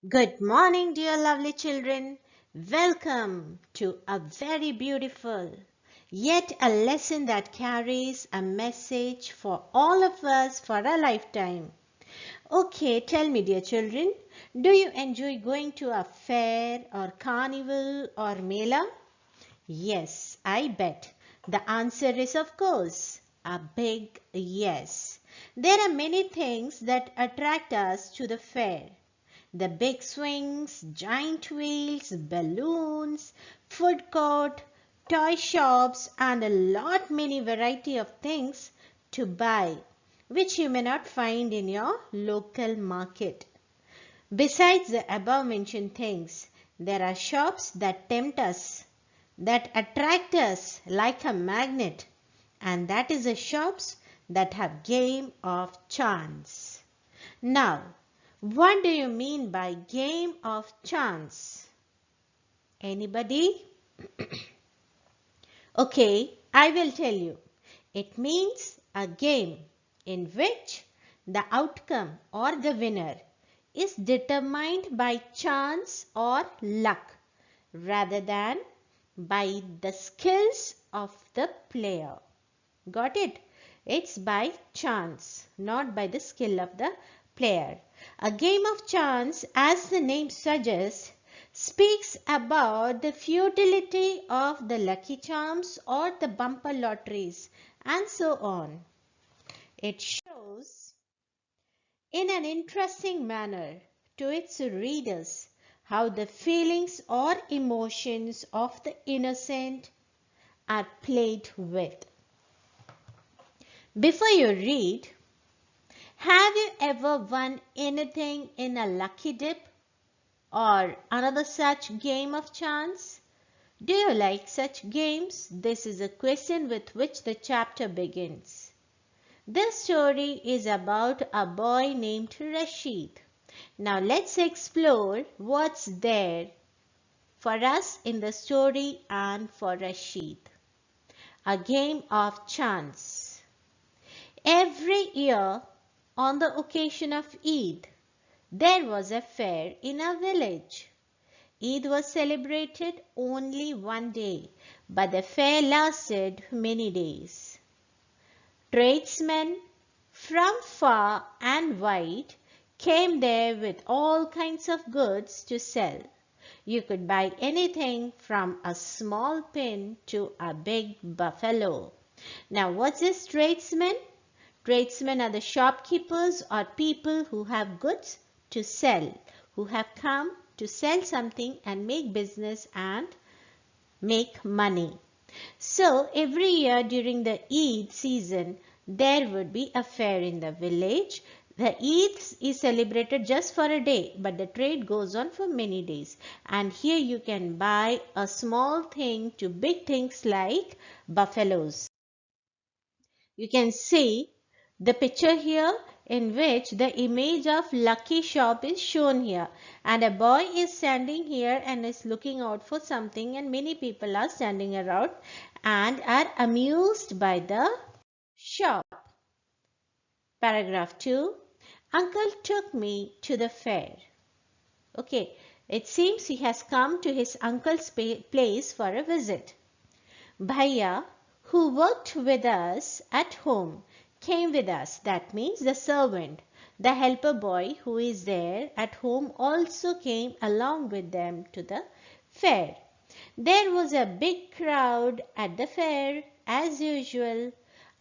Good morning, dear lovely children. Welcome to a very beautiful, yet a lesson that carries a message for all of us for a lifetime. Okay, tell me, dear children, do you enjoy going to a fair or carnival or mela? Yes, I bet. The answer is of course a big yes. There are many things that attract us to the fair. The big swings, giant wheels, balloons, food court, toy shops and a lot many variety of things to buy which you may not find in your local market. Besides the above mentioned things, there are shops that tempt us, that attract us like a magnet, and that is the shops that have game of chance. Now, what do you mean by game of chance? Anybody? Okay, I will tell you. It means a game in which the outcome or the winner is determined by chance or luck rather than by the skills of the player. Got it? It's by chance, not by the skill of the player. A game of chance, as the name suggests, speaks about the futility of the lucky charms or the bumper lotteries and so on. It shows in an interesting manner to its readers how the feelings or emotions of the innocent are played with. Before you read, have you ever won anything in a lucky dip or another such game of chance? Do you like such games? This is a question with which the chapter begins. This story is about a boy named Rashid. Now let's explore what's there for us in the story and for Rashid. A game of chance. Every year on the occasion of Eid, there was a fair in a village. Eid was celebrated only one day, but the fair lasted many days. Tradesmen from far and wide came there with all kinds of goods to sell. You could buy anything from a small pin to a big buffalo. Now, what's this tradesmen? Tradesmen are the shopkeepers or people who have goods to sell, who have come to sell something and make business and make money. So every year during the Eid season, there would be a fair in the village. The Eid is celebrated just for a day, but the trade goes on for many days. And here you can buy a small thing to big things like buffaloes. You can see the picture here in which the image of lucky shop is shown here, and a boy is standing here and is looking out for something, and many people are standing around and are amused by the shop. Paragraph 2. Uncle took me to the fair. Okay, it seems he has come to his uncle's place for a visit. Bhaiya, who worked with us at home, came with us. That means the servant, the helper boy who is there at home also came along with them to the fair. There was a big crowd at the fair as usual.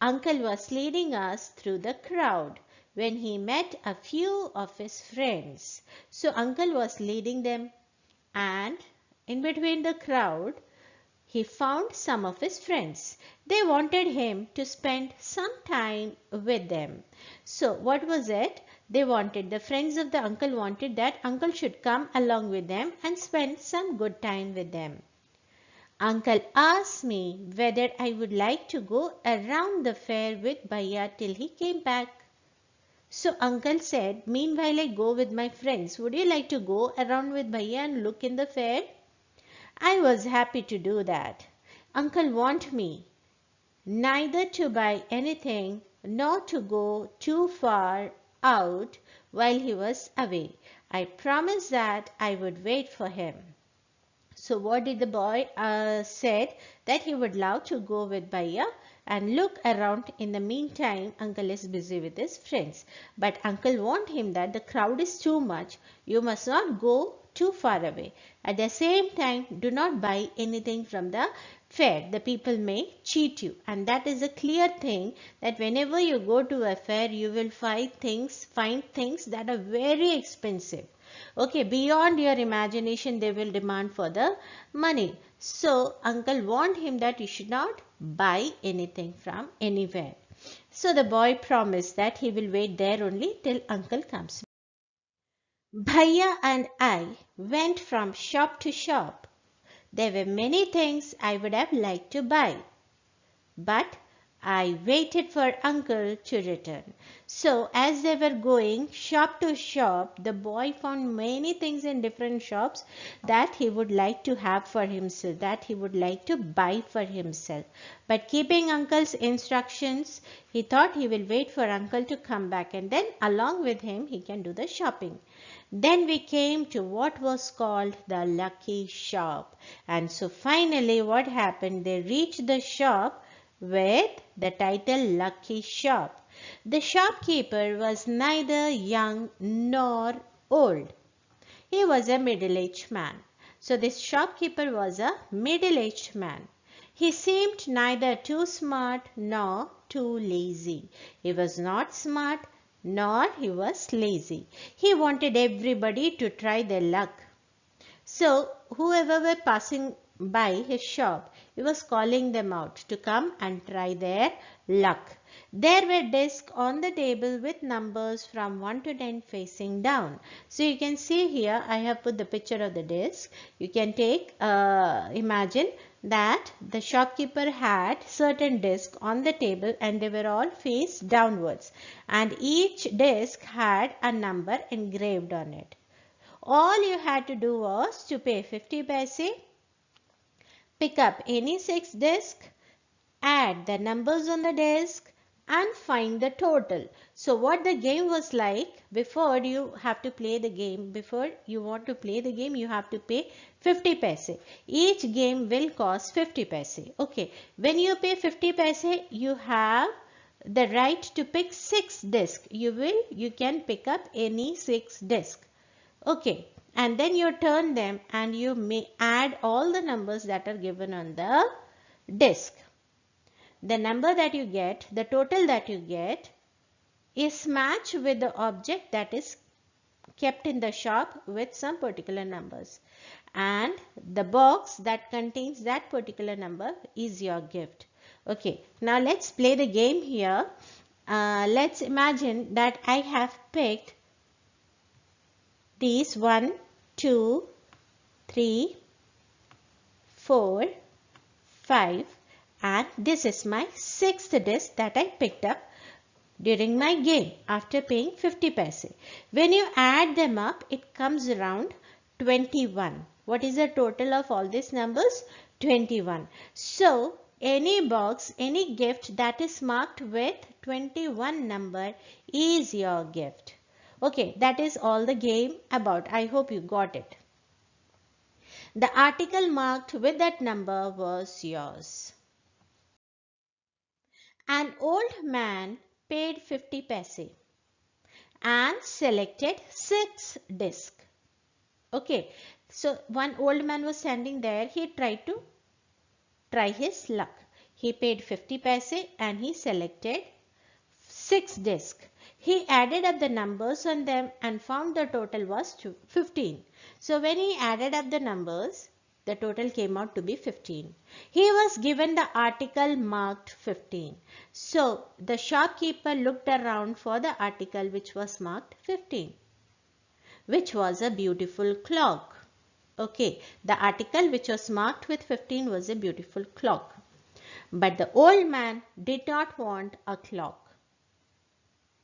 Uncle was leading us through the crowd when he met a few of his friends. So uncle was leading them, and in between the crowd he found some of his friends. They wanted him to spend some time with them. So what was it? The friends of the uncle wanted that uncle should come along with them and spend some good time with them. Uncle asked me whether I would like to go around the fair with Bhaiya till he came back. So uncle said, meanwhile I go with my friends. Would you like to go around with Bhaiya and look in the fair? I was happy to do that. Uncle wanted me neither to buy anything nor to go too far out while he was away. I promised that I would wait for him. So what did the boy said that he would love to go with Bhaiya and look around. In the meantime, uncle is busy with his friends. But uncle warned him that the crowd is too much. You must not go too far away. At the same time, do not buy anything from the fair. The people may cheat you. And that is a clear thing that whenever you go to a fair, you will find things that are very expensive. Okay, beyond your imagination, they will demand for the money. So, uncle warned him that you should not buy anything from anywhere. So, the boy promised that he will wait there only till uncle comes. Bhaiya and I went from shop to shop. There were many things I would have liked to buy, but I waited for uncle to return. So as they were going shop to shop, the boy found many things in different shops that he would like to have for himself, that he would like to buy for himself. But keeping uncle's instructions, he thought he will wait for uncle to come back and then along with him he can do the shopping. Then we came to what was called the lucky shop. And so finally what happened? They reached the shop with the title Lucky Shop. The shopkeeper was neither young nor old. He was a middle-aged man. So this shopkeeper was a middle-aged man. He seemed neither too smart nor too lazy. He was not smart nor he was lazy. He wanted everybody to try their luck. So whoever were passing by his shop, he was calling them out to come and try their luck. There were desks on the table with numbers from 1 to 10 facing down. So you can see here I have put the picture of the desk. You can imagine that the shopkeeper had certain desks on the table and they were all faced downwards. And each desk had a number engraved on it. All you had to do was to pay 50 paise, pick up any 6 discs, add the numbers on the desk and find the total. So what the game was like, before you have to play the game, before you want to play the game, you have to pay 50 paise. Each game will cost 50 paise. Okay, when you pay 50 paise, you have the right to pick 6 discs. You can pick up any 6 discs. Okay, and then you turn them and you may add all the numbers that are given on the disk. The number that you get, the total that you get, is matched with the object that is kept in the shop with some particular numbers. And the box that contains that particular number is your gift. Okay, now let's play the game here. Let's imagine that I have picked these 1, 2, 3, 4, 5 and this is my 6th disc that I picked up during my game after paying 50 paise. When you add them up, it comes around 21. What is the total of all these numbers? 21. So any box, any gift that is marked with 21 number is your gift. Okay, that is all the game about. I hope you got it. The article marked with that number was yours. An old man paid 50 paise and selected 6 discs. Okay, so one old man was standing there. He tried to try his luck. He paid 50 paise and he selected 6 discs. He added up the numbers on them and found the total was 15. So when he added up the numbers, the total came out to be 15. He was given the article marked 15. So the shopkeeper looked around for the article which was marked 15, which was a beautiful clock. Okay, the article which was marked with 15 was a beautiful clock. But the old man did not want a clock.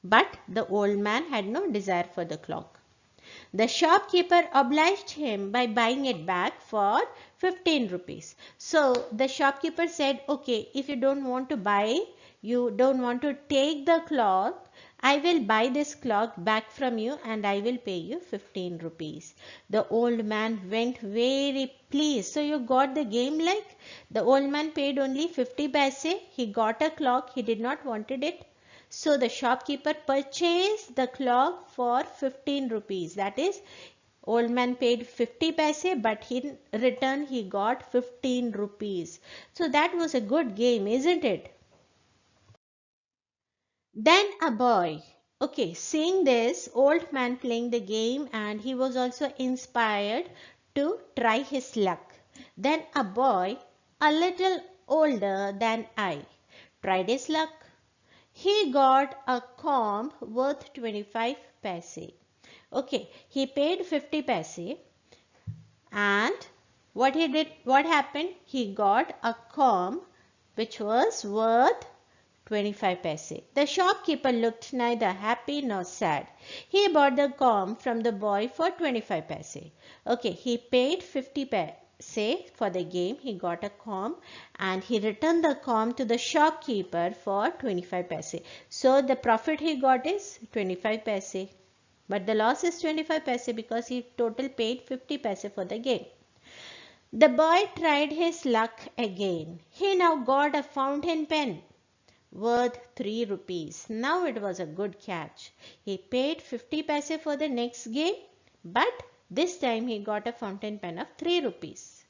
But the old man had no desire for the clock. The shopkeeper obliged him by buying it back for 15 rupees. So the shopkeeper said, okay, if you don't want to buy, you don't want to take the clock, I will buy this clock back from you and I will pay you 15 rupees. The old man went very pleased. So you got the game like? The old man paid only 50 paise. He got a clock. He did not wanted it. So the shopkeeper purchased the clock for 15 rupees. That is, old man paid 50 paise, but in return he got 15 rupees. So that was a good game, isn't it? Then a boy. Okay, seeing this old man playing the game, and he was also inspired to try his luck. Then a boy, a little older than I, tried his luck. He got a comb worth 25 paise. Okay, he paid 50 paise, and what happened? He got a comb which was worth 25 paise. The shopkeeper looked neither happy nor sad. He bought the comb from the boy for 25 paise. Okay, he paid 50 paise for the game. He got a comb and he returned the comb to the shopkeeper for 25 paise. So the profit he got is 25 paise. But the loss is 25 paise because he total paid 50 paise for the game. The boy tried his luck again. He now got a fountain pen worth 3 rupees. Now it was a good catch. He paid 50 paise for the next game, but this time he got a fountain pen of 3 rupees.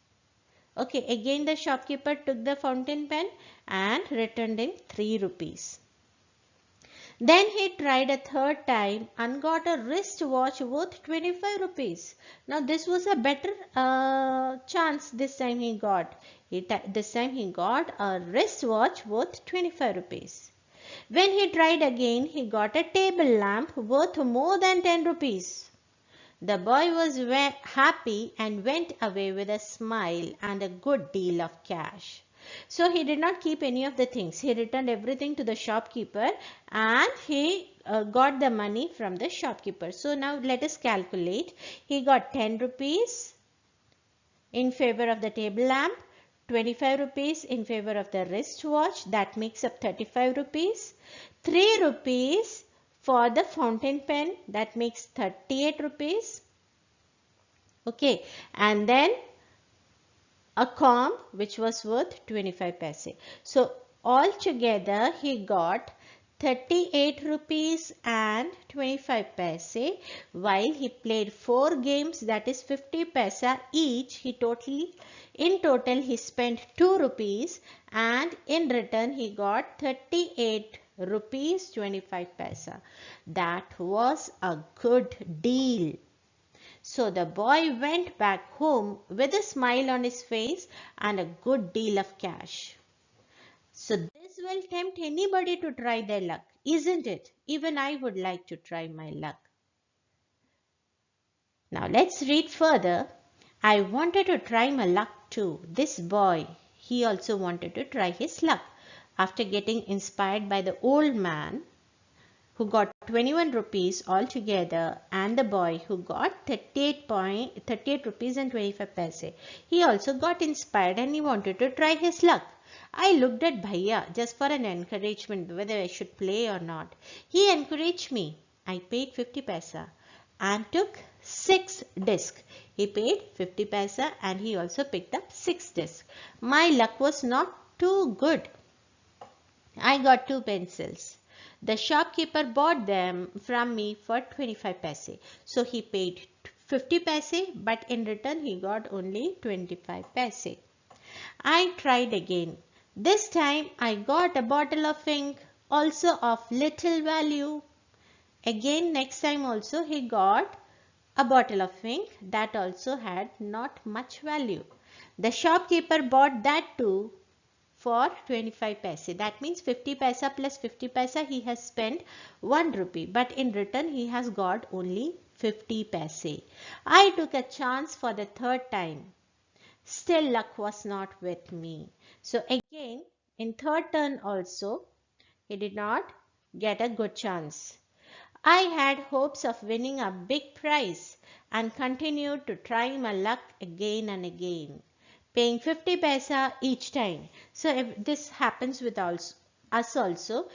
Okay, again the shopkeeper took the fountain pen and returned in 3 rupees. Then he tried a third time and got a wristwatch worth 25 rupees. Now this was a better chance this time he got. This time he got a wristwatch worth 25 rupees. When he tried again, he got a table lamp worth more than 10 rupees. The boy was happy and went away with a smile and a good deal of cash. So he did not keep any of the things. He returned everything to the shopkeeper and he got the money from the shopkeeper. So now let us calculate. He got 10 rupees in favor of the table lamp, 25 rupees in favor of the wristwatch. That makes up 35 rupees. 3 rupees for the fountain pen. That makes 38 rupees. Okay, and then a comb which was worth 25 paise. So altogether he got 38 rupees and 25 paise while he played 4 games, that is 50 paise each. In total he spent 2 rupees and in return he got 38 rupees 25 paise. That was a good deal. So the boy went back home with a smile on his face and a good deal of cash. So this will tempt anybody to try their luck, isn't it? Even I would like to try my luck. Now let's read further. I wanted to try my luck too. This boy, he also wanted to try his luck. After getting inspired by the old man who got 21 rupees altogether and the boy who got 38 rupees and 25 paise. He also got inspired and he wanted to try his luck. I looked at Bhaiya just for an encouragement whether I should play or not. He encouraged me. I paid 50 paise and took 6 discs. He paid 50 paise and he also picked up 6 discs. My luck was not too good. I got 2 pencils. The shopkeeper bought them from me for 25 paise. So he paid 50 paise but in return he got only 25 paise. I tried again. This time I got a bottle of ink, also of little value. Again next time also he got a bottle of ink that also had not much value. The shopkeeper bought that too for 25 paise. That means 50 paise plus 50 paise he has spent 1 rupee, but in return he has got only 50 paise. I took a chance for the third time. Still luck was not with me. So again in third turn also he did not get a good chance. I had hopes of winning a big prize and continued to try my luck again and again, paying 50 paise each time. So if this happens with us also,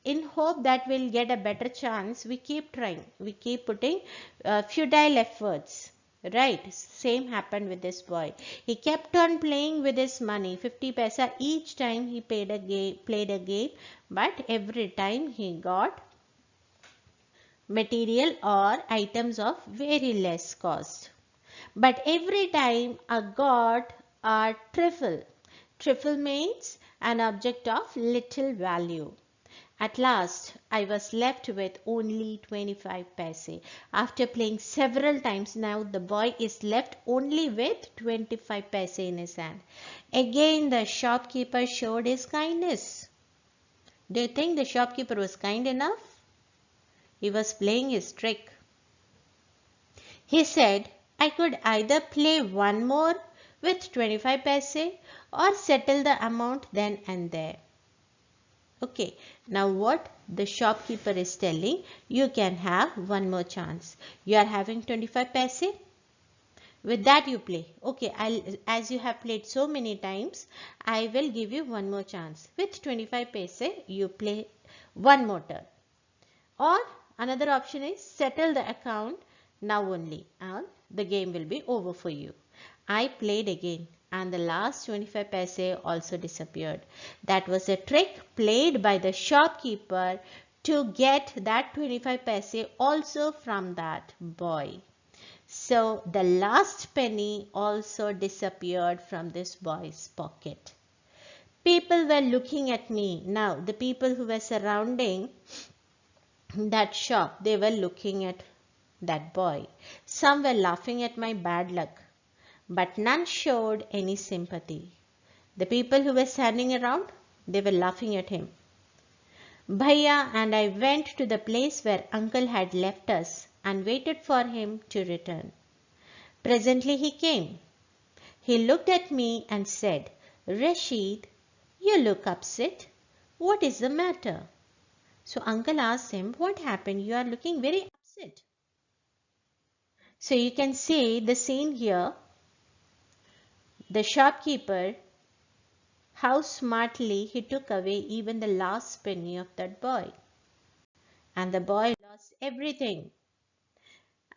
in hope that we'll get a better chance, we keep trying. We keep putting futile efforts. Right? Same happened with this boy. He kept on playing with his money, 50 paisa each time he played a game, but every time he got material or items of very less cost. But every time I got a trifle. Trifle means an object of little value. At last, I was left with only 25 paise. After playing several times, now the boy is left only with 25 paise in his hand. Again, the shopkeeper showed his kindness. Do you think the shopkeeper was kind enough? He was playing his trick. He said, I could either play one more with 25 paise or settle the amount then and there. Okay, now what the shopkeeper is telling, you can have one more chance. You are having 25 paise. With that you play. Okay, as you have played so many times, I will give you one more chance. With 25 paise, you play one more turn. Or another option is settle the account now only and the game will be over for you. I played again and the last 25 paise also disappeared. That was a trick played by the shopkeeper to get that 25 paise also from that boy. So the last penny also disappeared from this boy's pocket. People were looking at me. Now the people who were surrounding that shop, they were looking at that boy. Some were laughing at my bad luck, but none showed any sympathy. The people who were standing around, they were laughing at him. Bhaiya and I went to the place where uncle had left us and waited for him to return. Presently he came. He looked at me and said, Rashid, you look upset. What is the matter? So uncle asked him, what happened? You are looking very upset. So you can see the scene here. The shopkeeper, how smartly he took away even the last penny of that boy. And the boy lost everything.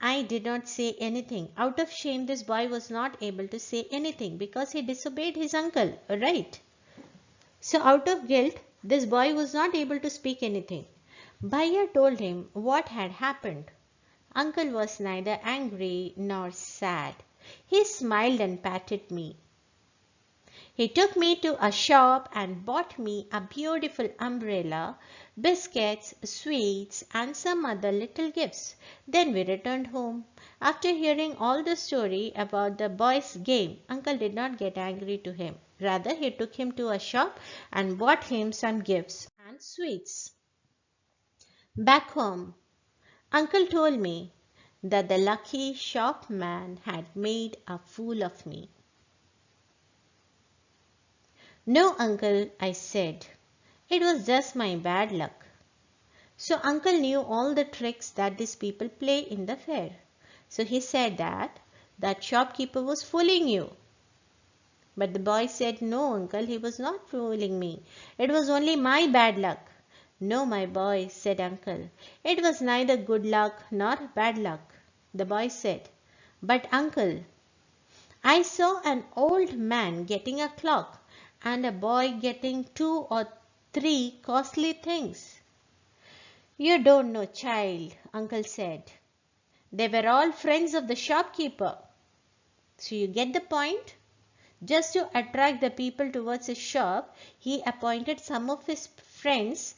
I did not say anything. Out of shame, this boy was not able to say anything because he disobeyed his uncle, right? So out of guilt, this boy was not able to speak anything. Bhaiya told him what had happened. Uncle was neither angry nor sad. He smiled and patted me. He took me to a shop and bought me a beautiful umbrella, biscuits, sweets, and some other little gifts. Then we returned home. After hearing all the story about the boy's game, Uncle did not get angry to him. Rather, he took him to a shop and bought him some gifts and sweets. Back home, Uncle told me that the lucky shopman had made a fool of me. No, uncle, I said. It was just my bad luck. So uncle knew all the tricks that these people play in the fair. So he said that shopkeeper was fooling you. But the boy said, no, uncle, he was not fooling me. It was only my bad luck. No, my boy, said uncle. It was neither good luck nor bad luck. The boy said, but uncle, I saw an old man getting a clock and a boy getting 2 or 3 costly things. You don't know, child, uncle said. They were all friends of the shopkeeper. So you get the point? Just to attract the people towards his shop, he appointed some of his friends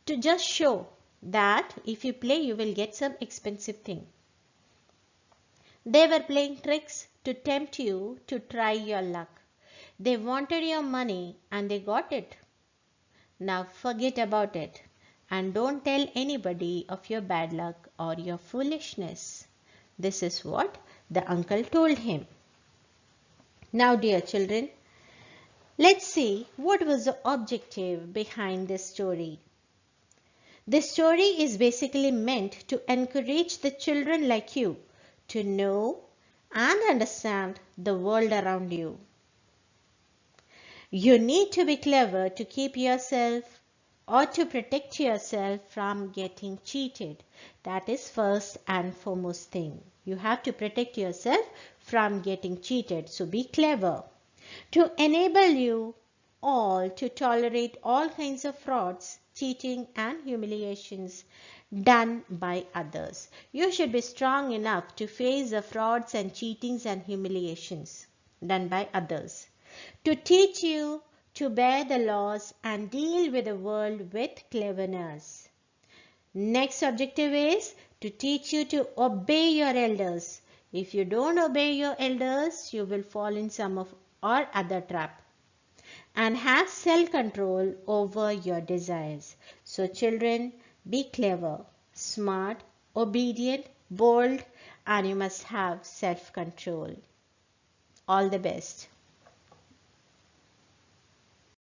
to just show that if you play, you will get some expensive thing. They were playing tricks to tempt you to try your luck. They wanted your money and they got it. Now forget about it and don't tell anybody of your bad luck or your foolishness. This is what the uncle told him. Now, dear children, let's see what was the objective behind this story. This story is basically meant to encourage the children like you to know and understand the world around you. You need to be clever to keep yourself or to protect yourself from getting cheated. That is first and foremost thing. You have to protect yourself from getting cheated. So be clever. To enable you all to tolerate all kinds of frauds, cheating and humiliations done by others. You should be strong enough to face the frauds and cheatings and humiliations done by others. To teach you to bear the laws and deal with the world with cleverness. Next objective is to teach you to obey your elders. If you don't obey your elders, you will fall in some of or other trap. And have self-control over your desires. So children, be clever, smart, obedient, bold, and you must have self-control. All the best.